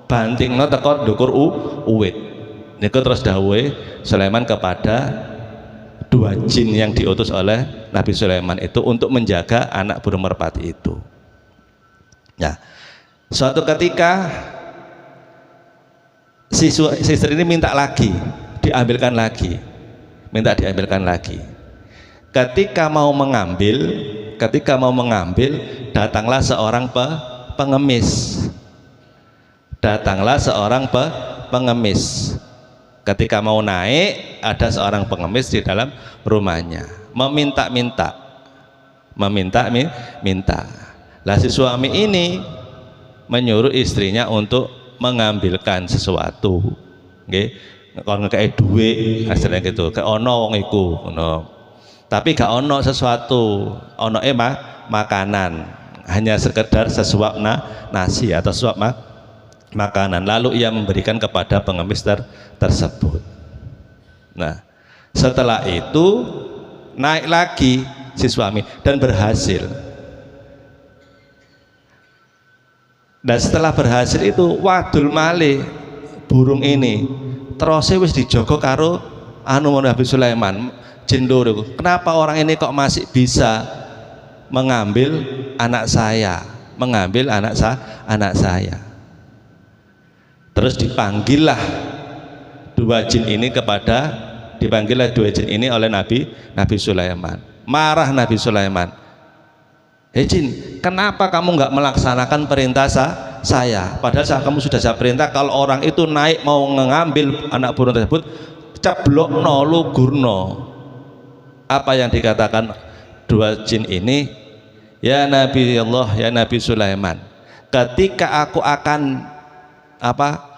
bantingno teko ndukur uwit. Niku terus dawuhe Sulaiman kepada 2 jin yang diutus oleh Nabi Sulaiman itu untuk menjaga anak burung merpati itu. Ya, suatu ketika si istri ini minta lagi, diambilkan lagi, minta diambilkan lagi. Ketika mau mengambil, datanglah seorang pengemis. Datanglah seorang pengemis. Ketika mau naik, ada seorang pengemis di dalam rumahnya, meminta. Lah si suami ini menyuruh istrinya untuk mengambilkan sesuatu. Nggih, kon ngekeki dhuwit, hasilnya gitu. Ke ono wong iku, ngono. Tapi gak ono sesuatu, onoe makanan. Hanya sekedar sesuap nasi atau sesuap makanan. Lalu ia memberikan kepada pengemis tersebut. Nah, setelah itu naik lagi si suami dan berhasil. Dan setelah berhasil itu wadul malih burung ini terus wis dijogo karo Nabi Sulaiman. Jendoro, kenapa orang ini kok masih bisa mengambil anak saya, anak saya. Terus dipanggillah 2 jin ini oleh Nabi Sulaiman. Marah Nabi Sulaiman. Hei jin, kenapa kamu nggak melaksanakan perintah saya? Padahal kamu sudah saya perintah kalau orang itu naik mau mengambil anak burung tersebut, ceblokno, lugurno. Apa yang dikatakan 2 jin ini? Ya Nabi Allah, ya Nabi Sulaiman, ketika aku akan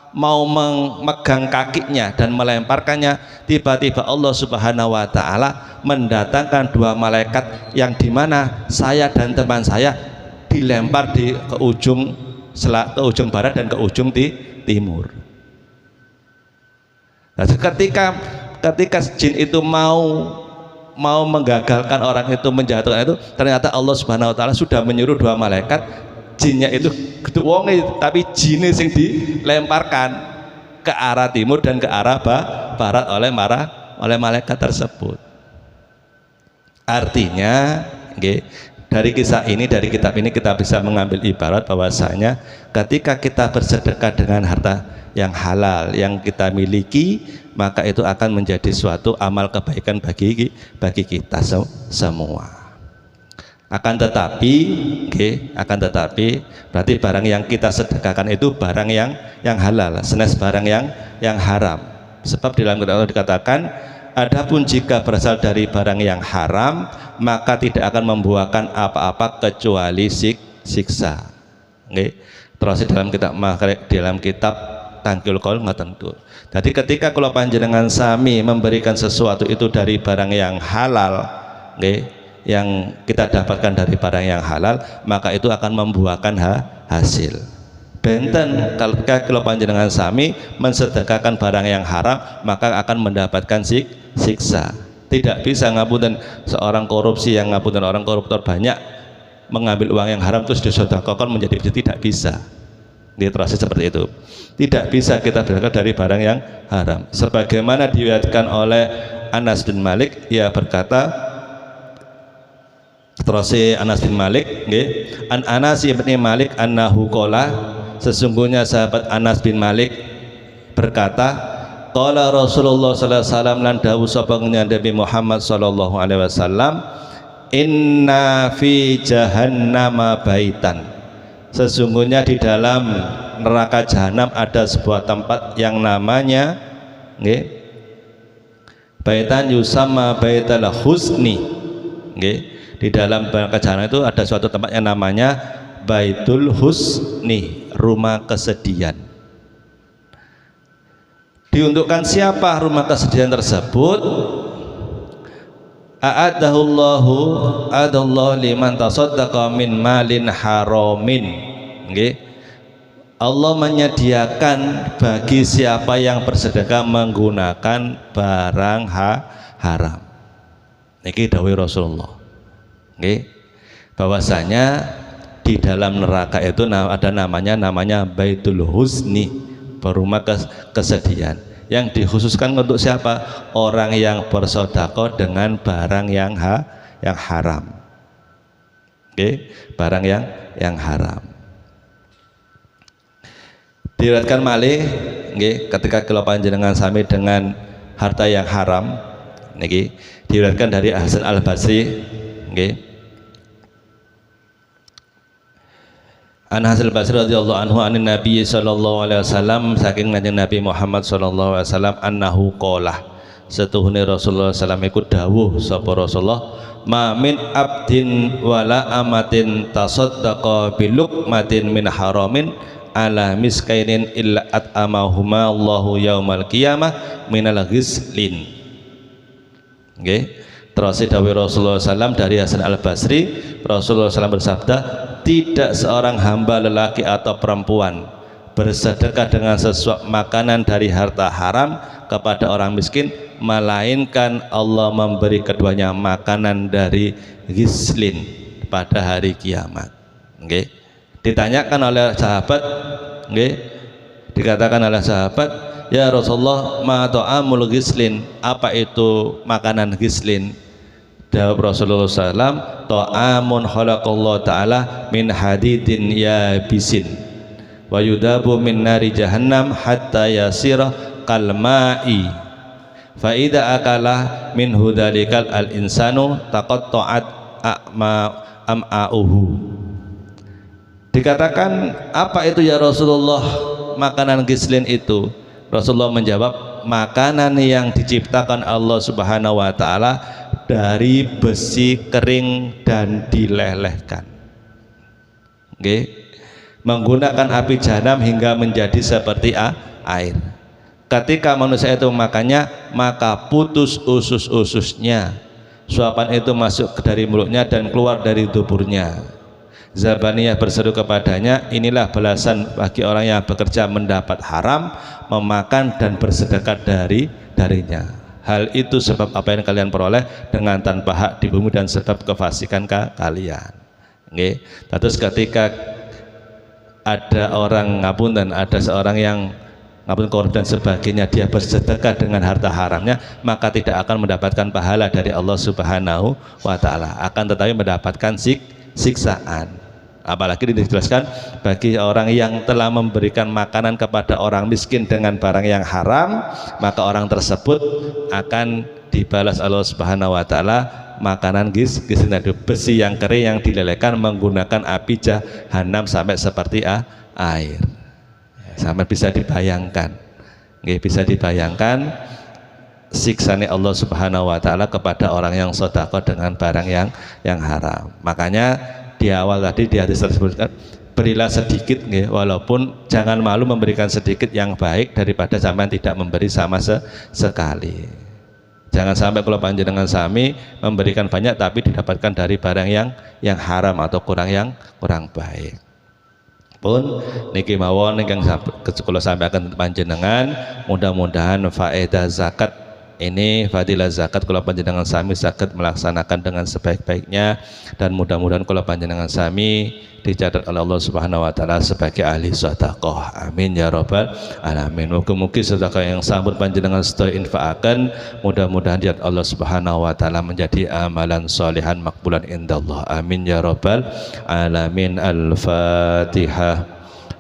mau memegang kakinya dan melemparkannya, tiba-tiba Allah Subhanahu wa taala mendatangkan dua malaikat yang dimana saya dan teman saya dilempar ke ujung barat dan ke ujung timur. Nah, ketika jin itu mau menggagalkan orang itu, menjatuhkan itu, ternyata Allah Subhanahu wa taala sudah menyuruh dua malaikat, jinnya itu wonge tapi jinnya sing dilemparkan ke arah timur dan ke arah barat oleh malaikat tersebut. Artinya dari kisah ini, dari kitab ini kita bisa mengambil ibarat bahwasanya ketika kita bersedekah dengan harta yang halal yang kita miliki, maka itu akan menjadi suatu amal kebaikan bagi kita semua. Akan tetapi berarti barang yang kita sedekahkan itu barang yang halal, senes barang yang haram. Sebab di dalam kitab dikatakan, adapun jika berasal dari barang yang haram, maka tidak akan membuahkan apa-apa kecuali siksa. Terus dalam kitab Tangkil Qaul ngoten niku. Jadi ketika kula panjenengan sami memberikan sesuatu itu dari barang yang halal, yang kita dapatkan dari barang yang halal, maka itu akan membuahkan hasil. Benten ketika kula panjenengan sami mensedekahkan barang yang haram, maka akan mendapatkan siksa. Tidak bisa ngapunten seorang korupsi yang ngapunten orang koruptor banyak mengambil uang yang haram terus disedekahkan menjadi tidak bisa. Terus seperti itu. Tidak bisa kita berangkat dari barang yang haram. Sebagaimana diriwayatkan oleh Anas bin Malik, ia berkata, terus Anas bin Malik, an Anas bin Malik annahu qala, sesungguhnya sahabat Anas bin Malik berkata, qala Rasulullah sallallahu alaihi wasallam, lan dawuh sapa Nabi Muhammad sallallahu alaihi wasallam, inna fi jahannama baitan, sesungguhnya di dalam neraka jahanam ada sebuah tempat yang namanya baitan yusamma baital husni. Di dalam neraka jahanam itu ada suatu tempat yang namanya Baitul Husni, rumah kesedihan. Diuntukkan siapa rumah kesedihan tersebut? A'adahullahu liman tasaddaqa min malin haramin. Allah menyediakan bagi siapa yang bersedekah menggunakan barang haram. Niki dawuh Rasulullah. Bahwasanya di dalam neraka itu ada namanya Baitul Husni, rumah kesedihan, yang dikhususkan untuk siapa? Orang yang bersedekah dengan barang yang haram. Barang yang haram. Diriwayatkan malih ketika kula panjenengan sami dengan harta yang haram, niki diriwayatkan dari Hasan Al Basri, An Hasan Al Basri radhiyallahu anhu anin Nabi sallallahu alaihi wasallam, saking kanjeng Nabi Muhammad sallallahu alaihi wasallam, annahu qala, setuhune Rasulullah sallallahu alaihi wasallam dawuh sapa Rasulullah, ma min abdin wala amatin tasaddaqa biluqmatin min haramin ala miskainin illa at'amahuma Allahu yaumal qiyamah minal ghislin. Terus dawuh Rasulullah SAW dari Hasan Al Basri, Rasulullah SAW bersabda, tidak seorang hamba lelaki atau perempuan bersedekah dengan sesuatu makanan dari harta haram kepada orang miskin, melainkan Allah memberi keduanya makanan dari ghislin pada hari kiamat. Ditanyakan oleh sahabat, dikatakan oleh sahabat, ya Rasulullah, ma ta'amul ghislin, apa itu makanan ghislin? Jawab Rasulullah SAW, ta'amun khalaqallahu ta'ala min hadidin yabisin wa yudabu min nari jahannam hatta yasira kalma'i fa idza akala min hudalikal al insanu taqatta'at am'a'uhu. Dikatakan, apa itu ya Rasulullah makanan ghislin itu? Rasulullah menjawab, makanan yang diciptakan Allah Subhanahu wa taala dari besi kering dan dilelehkan. menggunakan api jahanam hingga menjadi seperti air. Ketika manusia itu memakannya, maka putus usus-ususnya, suapan itu masuk dari mulutnya dan keluar dari tuburnya. Zabaniyah berseru kepadanya, inilah balasan bagi orang yang bekerja mendapat haram, memakan dan bersedekah darinya. Hal itu sebab apa yang kalian peroleh dengan tanpa hak di bumi dan sebab kefasikan kalian. Nggih. Terus ketika ada orang ngapunten, ada seorang yang ngapunten korban dan sebagainya, dia bersedekah dengan harta haramnya, maka tidak akan mendapatkan pahala dari Allah Subhanahu wa taala, akan tetapi mendapatkan siksaan. Apalagi dijelaskan bagi orang yang telah memberikan makanan kepada orang miskin dengan barang yang haram, maka orang tersebut akan dibalas Allah Subhanahu wa taala makanan besi yang kering yang dilelehkan menggunakan api jahanam sampai seperti air. Sampai bisa dibayangkan. Bisa dibayangkan siksanya Allah Subhanahu wa taala kepada orang yang sedekah dengan barang yang haram. Makanya di awal tadi di hadis tersebut, berilah sedikit, walaupun jangan malu memberikan sedikit yang baik daripada sampean tidak memberi sama sekali. Jangan sampai kalau panjenengan sami memberikan banyak tapi didapatkan dari barang yang haram atau kurang baik. Pun niki mawon ingkang kula sampaikan panjenengan, mudah-mudahan faedah zakat ini, fadilah zakat kalau panjenengan sami saged melaksanakan dengan sebaik-baiknya, dan mudah-mudahan kalau panjenengan sami dicatat oleh Allah Subhanahu wa taala sebagai ahli sedekah. Amin ya rabbal alamin. Mugi-mugi sedekah yang sampun panjenengan sedaya infakaken mudah-mudahan dicatat Allah Subhanahu wa taala menjadi amalan sholihan makbulan indallah. Amin ya rabbal alamin. Al-Fatihah.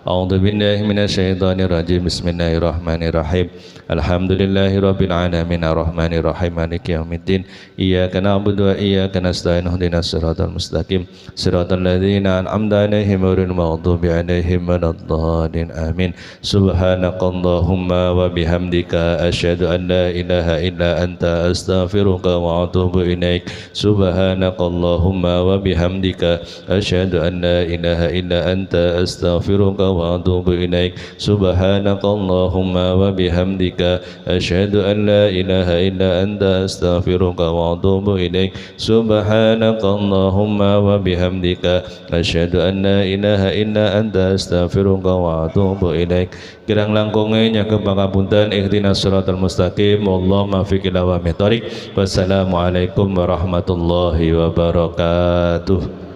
A'udzu billahi minasyaitonir rajim. Bismillahirrahmanirrahim. Alhamdulillahirabbil alamin arrahmanir rahim maliki yaumiddin. Iyyaka na'budu wa iyyaka nasta'in ihdinas siratal mustaqim siratal ladzina an'amta 'alaihim ghairil maghdubi 'alaihim waladdallin. Amin. Subhanakallahumma wa bihamdika asyhadu an la ilaha illa anta astaghfiruka wa atubu ilaik. Subhanakallahumma wa bihamdika asyhadu an la ilaha illa anta astaghfiruka wa atubu ilaik. Subhanakallahumma wa bihamdika asyhadu an la ilaha illa anta astaghfiruka wa atubu ilaik. Subhanakallahumma wa bihamdika asyhadu an la ilaha illa anta astaghfiruka wa atubu ilaik. Kirang langkunge nyagem pangapunten, ihdinas siratal mustaqim, wallahumma fiqh ila wa mithoriq. Wassalamualaikum warahmatullahi wabarakatuh.